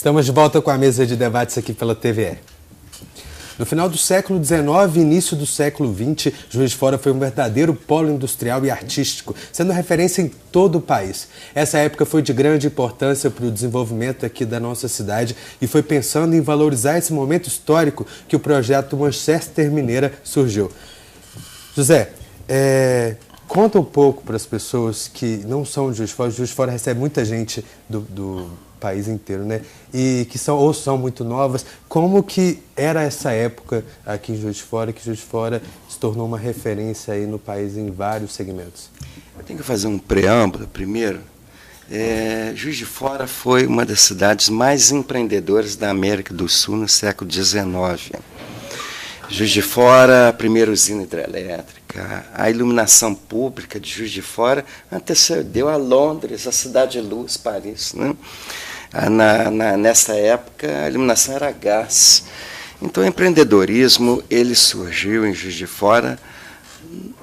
Estamos de volta com a mesa de debates aqui pela TVE. No final do século XIX e início do século XX, Juiz de Fora foi um verdadeiro polo industrial e artístico, sendo referência em todo o país. Essa época foi de grande importância para o desenvolvimento aqui da nossa cidade e foi pensando em valorizar esse momento histórico que o projeto Manchester Mineira surgiu. José, conta um pouco para as pessoas que não são de Juiz de Fora. Juiz de Fora recebe muita gente do país inteiro, né? E que são muito novas. Como que era essa época aqui em Juiz de Fora, que Juiz de Fora se tornou uma referência aí no país em vários segmentos? Eu tenho que fazer um preâmbulo primeiro. Juiz de Fora foi uma das cidades mais empreendedoras da América do Sul no século XIX. Juiz de Fora, a primeira usina hidrelétrica, a iluminação pública de Juiz de Fora antecedeu a Londres, a Cidade de Luz, Paris, né? Nessa época, a iluminação era a gás. Então, o empreendedorismo ele surgiu em Juiz de Fora,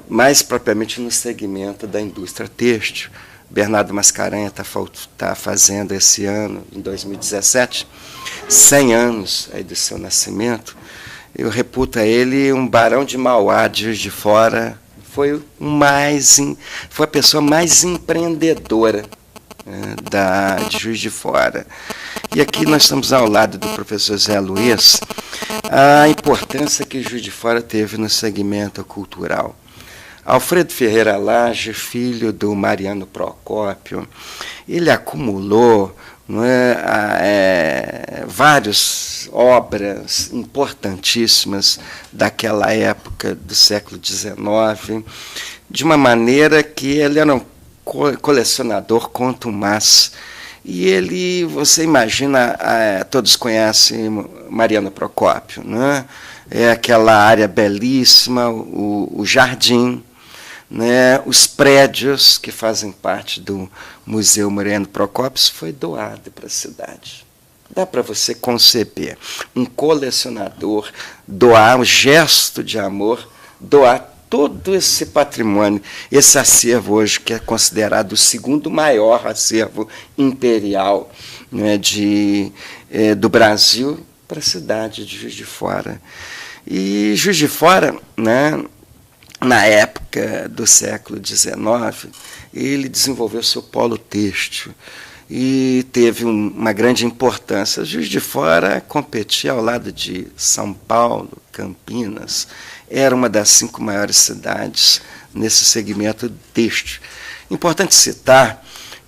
mais propriamente no segmento da indústria têxtil. Bernardo Mascarenhas está fazendo esse ano, em 2017, 100 anos aí do seu nascimento. Eu reputo a ele um barão de Mauá de Juiz de Fora. Foi a pessoa mais empreendedora de Juiz de Fora. E aqui nós estamos ao lado do professor Zé Luiz, a importância que Juiz de Fora teve no segmento cultural. Alfredo Ferreira Lage, filho do Mariano Procópio, ele acumulou várias obras importantíssimas daquela época do século XIX, de uma maneira que ele era um colecionador contumaz. E ele, você imagina, todos conhecem Mariano Procópio, né? É aquela área belíssima, o jardim, né? Os prédios que fazem parte do Museu Mariano Procópio, foi doado para a cidade. Dá para você conceber um colecionador doar um gesto de amor, doar todo esse patrimônio, esse acervo hoje que é considerado o segundo maior acervo imperial, né, do Brasil, para a cidade de Juiz de Fora. E Juiz de Fora, né, na época do século XIX, ele desenvolveu seu polo têxtil e teve uma grande importância. Juiz de Fora competia ao lado de São Paulo, Campinas, era uma das 5 maiores cidades nesse segmento têxtil. Importante citar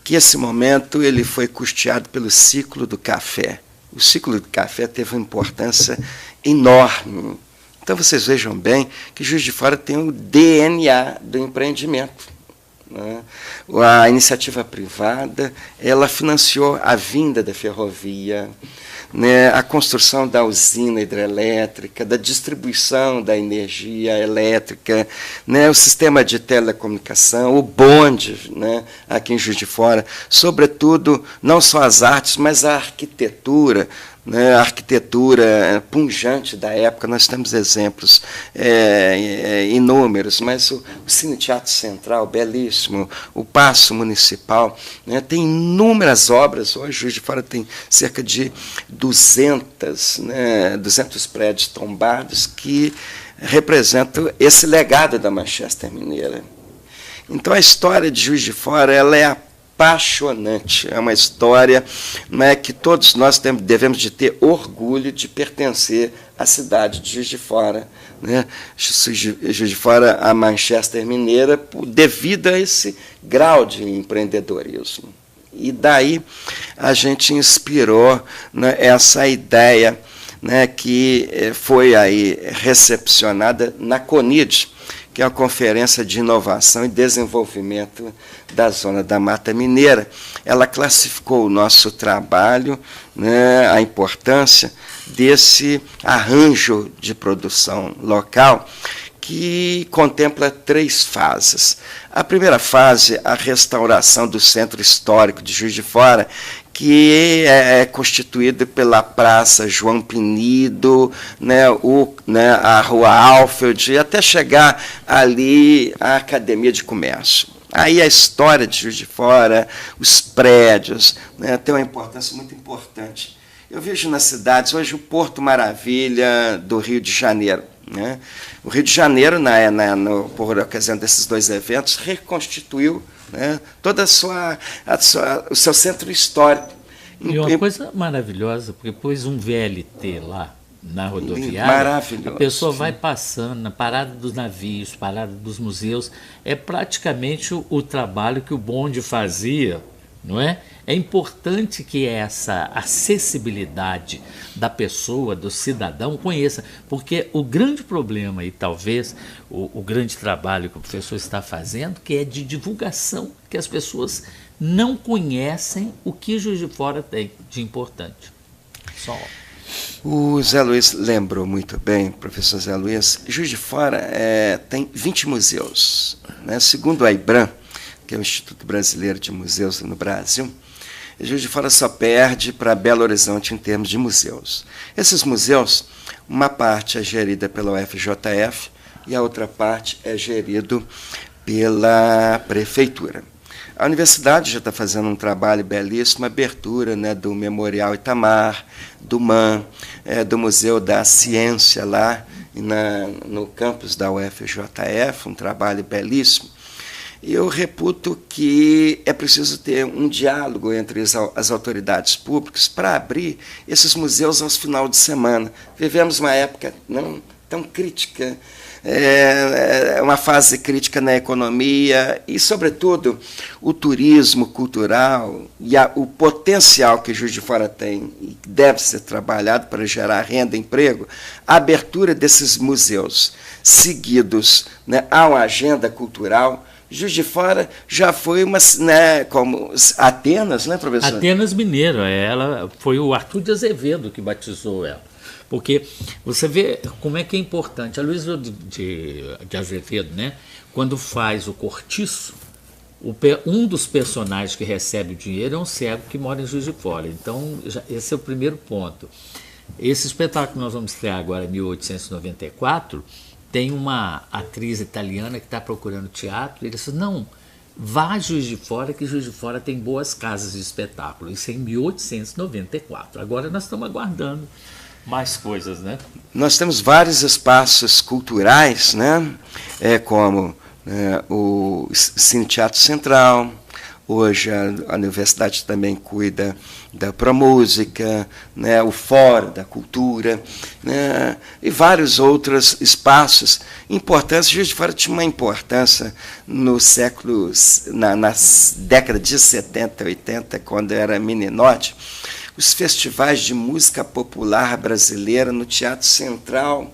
que esse momento ele foi custeado pelo ciclo do café. O ciclo do café teve uma importância enorme. Então vocês vejam bem que Juiz de Fora tem o DNA do empreendimento. A iniciativa privada ela financiou a vinda da ferrovia, né, a construção da usina hidrelétrica, da distribuição da energia elétrica, né, o sistema de telecomunicação, o bonde, né, aqui em Juiz de Fora, sobretudo não só as artes, mas a arquitetura, né, a arquitetura pungente da época. Nós temos exemplos inúmeros, mas o Cine Teatro Central, belíssimo, o Paço Municipal, né, tem inúmeras obras. Hoje, Juiz de Fora tem cerca de 200 prédios tombados que representam esse legado da Manchester Mineira. Então, a história de Juiz de Fora ela é apaixonante, é uma história, né, que todos nós devemos de ter orgulho de pertencer à cidade de Juiz de Fora, né? Juiz de Fora, a Manchester Mineira, devido a esse grau de empreendedorismo. E daí a gente inspirou, né, essa ideia, né, que foi aí recepcionada na CONID, que é a Conferência de Inovação e Desenvolvimento da Zona da Mata Mineira. Ela classificou o nosso trabalho, né, a importância desse arranjo de produção local, que contempla 3 fases. A primeira fase, a restauração do centro histórico de Juiz de Fora, que é constituído pela Praça João Pinido, né, a Rua Alfield, até chegar ali à Academia de Comércio. Aí a história de Juiz de Fora, os prédios, né, tem uma importância muito importante. Eu vejo nas cidades, hoje o Porto Maravilha do Rio de Janeiro, né? O Rio de Janeiro, por ocasião desses 2 eventos, reconstituiu, né, toda o seu centro histórico. E uma coisa maravilhosa, porque pôs um VLT lá na rodoviária, maravilhoso. A pessoa vai passando na parada dos navios, parada dos museus, é praticamente o trabalho que o bonde fazia, não é? É importante que essa acessibilidade da pessoa, do cidadão, conheça, porque o grande problema, e talvez o grande trabalho que o professor está fazendo, que é de divulgação, que as pessoas não conhecem o que Juiz de Fora tem de importante. Só. O Zé Luiz lembrou muito bem, professor Zé Luiz, Juiz de Fora tem 20 museus, né? Segundo a IBRAM, que é o Instituto Brasileiro de Museus no Brasil, Juiz de Fora só perde para Belo Horizonte em termos de museus. Esses museus, uma parte é gerida pela UFJF e a outra parte é gerido pela prefeitura. A universidade já está fazendo um trabalho belíssimo, abertura, né, do Memorial Itamar, do MAN, do Museu da Ciência lá no campus da UFJF, um trabalho belíssimo. Eu reputo que é preciso ter um diálogo entre as autoridades públicas para abrir esses museus aos finais de semana. Vivemos uma época não tão crítica, uma fase crítica na economia e, sobretudo, o turismo cultural e o potencial que Juiz de Fora tem e deve ser trabalhado para gerar renda e emprego, a abertura desses museus seguidos, né, a uma agenda cultural. Juiz de Fora já foi uma, né, como Atenas, né, professor? Atenas Mineiro, ela foi o Arthur de Azevedo que batizou ela. Porque você vê como é que é importante. A Luísa de Azevedo, né, quando faz o Cortiço, um dos personagens que recebe o dinheiro é um cego que mora em Juiz de Fora. Então, esse é o primeiro ponto. Esse espetáculo que nós vamos estrear agora, em 1894, tem uma atriz italiana que está procurando teatro, e ele disse, não, vá a Juiz de Fora, que Juiz de Fora tem boas casas de espetáculo. Isso é em 1894. Agora nós estamos aguardando mais coisas, né? Nós temos vários espaços culturais, né? Como o Cine Teatro Central. Hoje a universidade também cuida da Promúsica, né, o Fórum da Cultura, né, e vários outros espaços importantes. Juiz de Fora tinha uma importância no século, nas décadas de 70, 80, quando era meninote, os festivais de música popular brasileira no Teatro Central.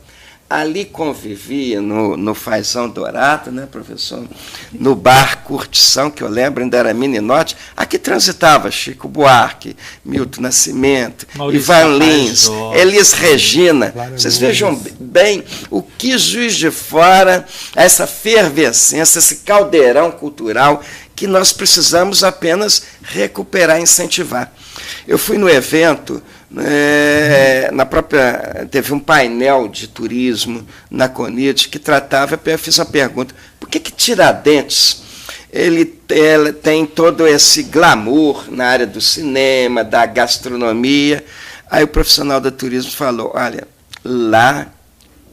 Ali convivia no Fazão Dourado, né, professor? No bar Curtição, que eu lembro, ainda era meninote. Aqui transitava Chico Buarque, Milton Nascimento, Maurício Ivan Lins, Elis Regina. Vocês vejam bem o que Juiz de Fora, essa fervescência, esse caldeirão cultural que nós precisamos apenas recuperar e incentivar. Eu fui no evento, teve um painel de turismo na CONIT que tratava, eu fiz uma pergunta, por que Tiradentes ele tem todo esse glamour na área do cinema, da gastronomia? Aí o profissional do turismo falou, olha, lá,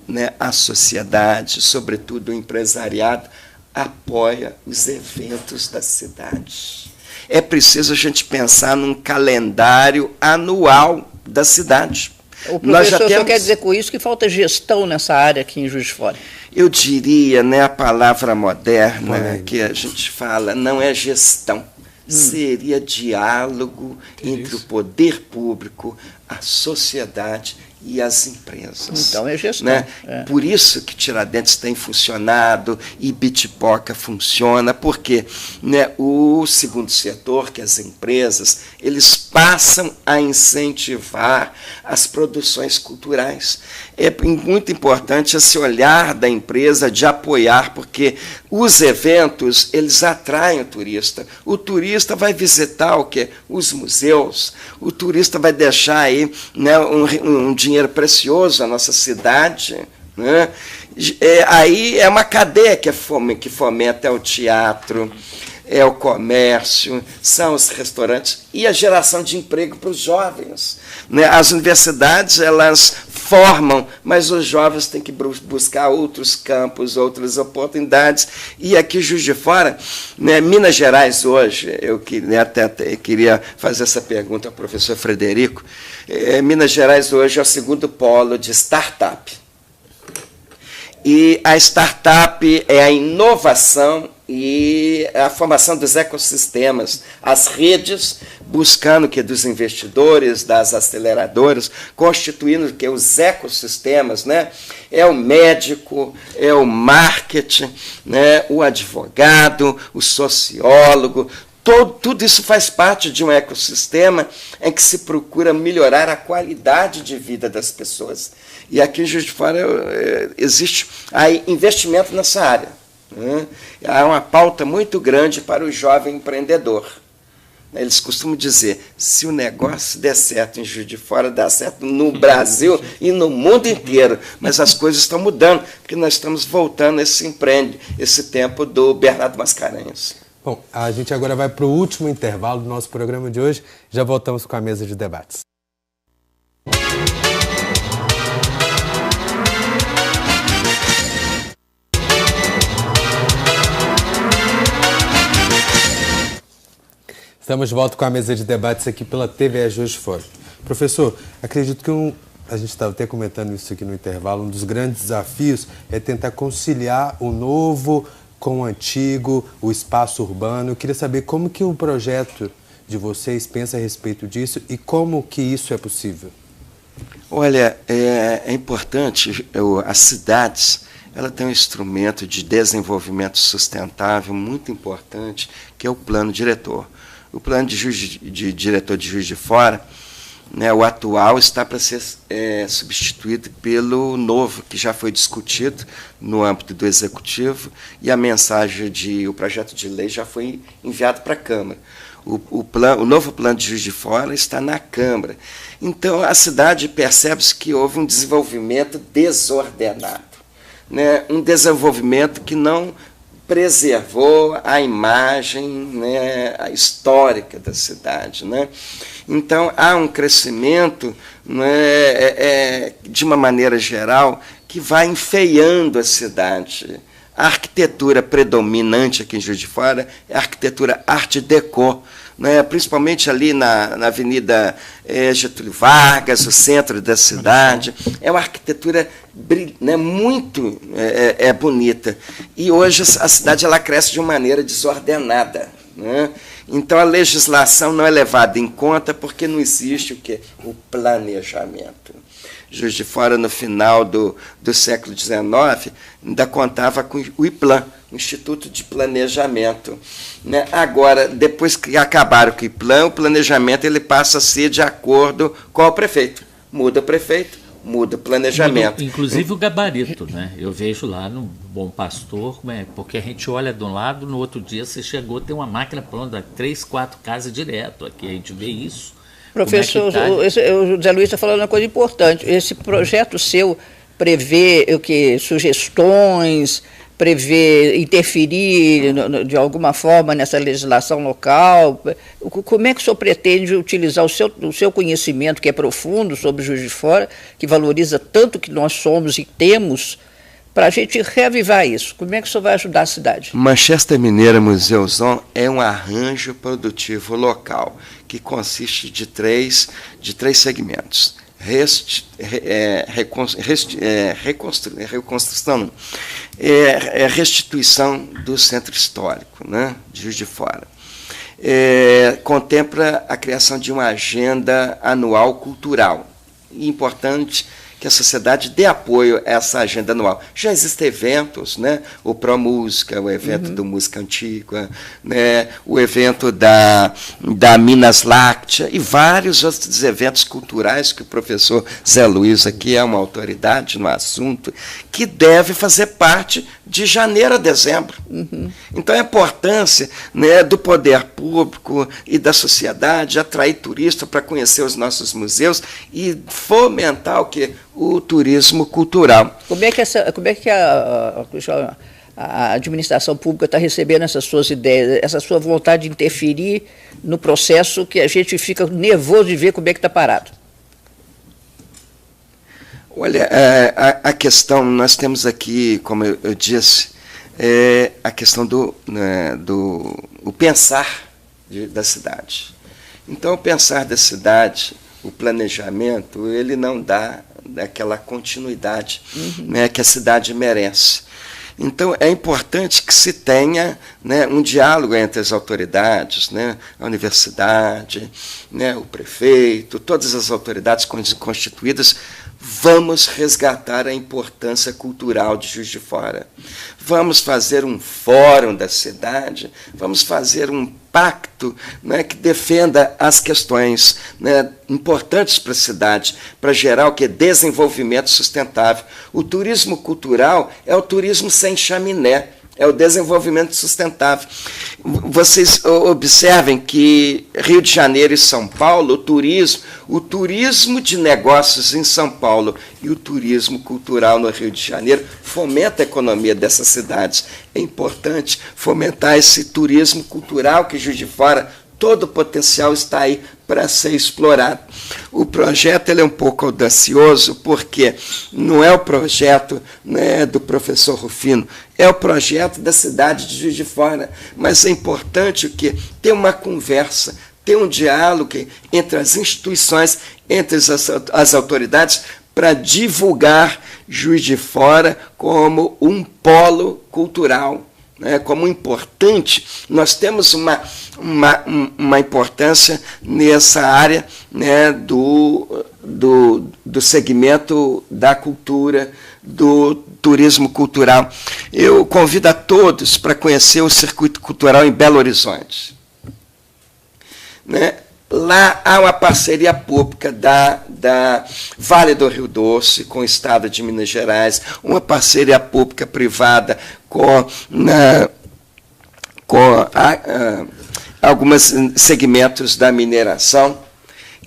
né, a sociedade, sobretudo o empresariado, apoia os eventos da cidade. É preciso a gente pensar num calendário anual da cidade. O professor, o senhor quer dizer com isso que falta gestão nessa área aqui em Juiz de Fora? Eu diria, né, a palavra moderna que a gente fala, não é gestão, seria diálogo entre o poder público, a sociedade e as empresas. Então é gestão. Né? Por isso que Tiradentes tem funcionado e Bitipoca funciona, porque, né, o segundo setor, que as empresas, eles passam a incentivar as produções culturais. É muito importante esse olhar da empresa de apoiar, porque os eventos, eles atraem o turista. O turista vai visitar o quê? Os museus. O turista vai deixar aí, né, um dinheiro precioso à nossa cidade, né? Aí é uma cadeia que fomenta o teatro, é o comércio, são os restaurantes e a geração de emprego para os jovens, né? As universidades, elas formam, mas os jovens têm que buscar outros campos, outras oportunidades. E aqui, Juiz de Fora, né, Minas Gerais hoje, eu até queria fazer essa pergunta ao professor Frederico, Minas Gerais hoje é o segundo polo de startup. E a startup é a inovação e a formação dos ecossistemas, as redes, buscando que dos investidores, das aceleradoras, constituindo que os ecossistemas, né, é o médico, é o marketing, né, o advogado, o sociólogo. Tudo isso faz parte de um ecossistema em que se procura melhorar a qualidade de vida das pessoas. E aqui em Juiz de Fora existe aí investimento nessa área, né? Há uma pauta muito grande para o jovem empreendedor. Eles costumam dizer, se o negócio der certo em Juiz de Fora, dá certo no Brasil e no mundo inteiro. Mas as coisas estão mudando, porque nós estamos voltando a esse tempo do Bernardo Mascarenhas. Bom, a gente agora vai para o último intervalo do nosso programa de hoje. Já voltamos com a mesa de debates. Estamos de volta com a mesa de debates aqui pela TVE Juiz de Fora. Professor, acredito que a gente estava até comentando isso aqui no intervalo, um dos grandes desafios é tentar conciliar o novo com o antigo, o espaço urbano. Eu queria saber como que o projeto de vocês pensa a respeito disso e como que isso é possível. Olha, é importante, as cidades, ela tem um instrumento de desenvolvimento sustentável muito importante, que é o plano diretor. O plano de diretor de Juiz de Fora, né, o atual, está para ser substituído pelo novo, que já foi discutido no âmbito do Executivo, e a mensagem o projeto de lei já foi enviado para a Câmara. O novo plano de Juiz de Fora está na Câmara. Então, a cidade percebe-se que houve um desenvolvimento desordenado, né, um desenvolvimento que não preservou a imagem, né, a histórica da cidade, né? Então, há um crescimento, né, de uma maneira geral, que vai enfeiando a cidade. A arquitetura predominante aqui em Juiz de Fora é a arquitetura Art Deco, né, principalmente ali na Avenida Getúlio Vargas, o centro da cidade. É uma arquitetura, né, muito bonita. E hoje a cidade ela cresce de uma maneira desordenada, né? Então a legislação não é levada em conta porque não existe o quê? O planejamento. Juiz de Fora, no final do século XIX, ainda contava com o IPLAN, Instituto de Planejamento, né? Agora, depois que acabaram com o IPLAN, o planejamento ele passa a ser de acordo com o prefeito. Muda o prefeito, muda o planejamento. Inclusive o gabarito, né? Eu vejo lá no Bom Pastor, porque a gente olha de um lado, no outro dia você chegou, tem uma máquina pronta, 3, 4 casas direto. Aqui a gente vê isso. Professor, o José Luiz está falando uma coisa importante. Esse projeto seu prevê sugestões, prevê interferir de alguma forma nessa legislação local? Como é que o senhor pretende utilizar o seu conhecimento, que é profundo, sobre Juiz de Fora, que valoriza tanto o que nós somos e temos, para a gente reavivar isso? Como é que o senhor vai ajudar a cidade? Manchester Mineira Museuzão é um arranjo produtivo local, que consiste de três segmentos. Restituição do centro histórico, né, de Juiz de Fora. Contempla a criação de uma agenda anual cultural. E importante que a sociedade dê apoio a essa agenda anual. Já existem eventos, né? O Pro Música, o evento do Música Antiga, né? O evento da Minas Láctea e vários outros eventos culturais que o professor Zé Luiz aqui é uma autoridade no assunto, que deve fazer parte de janeiro a dezembro. Então, a importância, né, do poder público e da sociedade atrair turista para conhecer os nossos museus e fomentar o turismo cultural. Como é que a administração pública está recebendo essas suas ideias, essa sua vontade de interferir no processo que a gente fica nervoso de ver como é que está parado? Olha, a questão, nós temos aqui, como eu disse, a questão do pensar da cidade. Então, o pensar da cidade, o planejamento, ele não dá aquela continuidade, né, que a cidade merece. Então, é importante que se tenha, né, um diálogo entre as autoridades, né, a universidade, né, o prefeito, todas as autoridades constituídas. Vamos resgatar a importância cultural de Juiz de Fora. Vamos fazer um fórum da cidade, vamos fazer um pacto, né, que defenda as questões, né, importantes para a cidade, para gerar o que? Desenvolvimento sustentável. O turismo cultural é o turismo sem chaminé, é o desenvolvimento sustentável. Vocês observem que Rio de Janeiro e São Paulo, o turismo de negócios em São Paulo e o turismo cultural no Rio de Janeiro fomenta a economia dessas cidades. É importante fomentar esse turismo cultural que Juiz de Fora, todo o potencial está aí para ser explorado. O projeto ele é um pouco audacioso, porque não é o projeto, né, do professor Rufino, é o projeto da cidade de Juiz de Fora. Mas é importante ter uma conversa, ter um diálogo entre as instituições, entre as autoridades, para divulgar Juiz de Fora como um polo cultural, né, como importante. Nós temos uma importância nessa área, né, do segmento da cultura, do turismo cultural. Eu convido a todos para conhecer o Circuito Cultural em Belo Horizonte, né? Lá há uma parceria pública da Vale do Rio Doce com o Estado de Minas Gerais, uma parceria pública privada com alguns segmentos da mineração,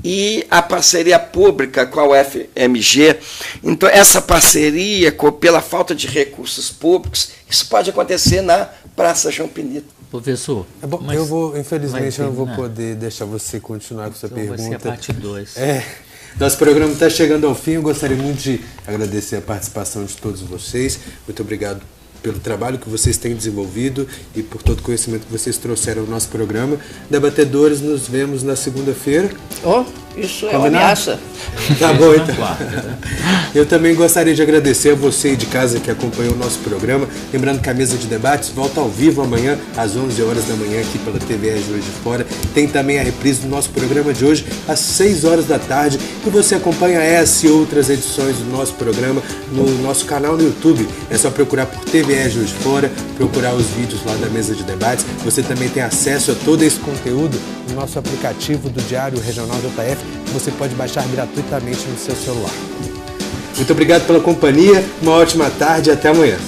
e a parceria pública com a UFMG. Então, essa parceria, pela falta de recursos públicos, isso pode acontecer na Praça João Pinito. Professor, bom, infelizmente, eu não vou poder deixar você continuar com sua pergunta. Vai ser a parte 2. Nosso programa está chegando ao fim. Eu gostaria muito de agradecer a participação de todos vocês. Muito obrigado pelo trabalho que vocês têm desenvolvido e por todo o conhecimento que vocês trouxeram ao nosso programa. Debatedores, nos vemos na segunda-feira. Isso é uma ameaça. Tá bom, então. Eu também gostaria de agradecer a você de casa que acompanhou o nosso programa. Lembrando que a mesa de debates volta ao vivo amanhã, às 11 horas da manhã, aqui pela TVE Juiz de Fora. Tem também a reprise do nosso programa de hoje, às 6 horas da tarde. E você acompanha essa e outras edições do nosso programa no nosso canal no YouTube. É só procurar por TVE Juiz de Fora, procurar os vídeos lá da mesa de debates. Você também tem acesso a todo esse conteúdo no nosso aplicativo do Diário Regional JF, que você pode baixar gratuitamente no seu celular. Muito obrigado pela companhia, uma ótima tarde e até amanhã.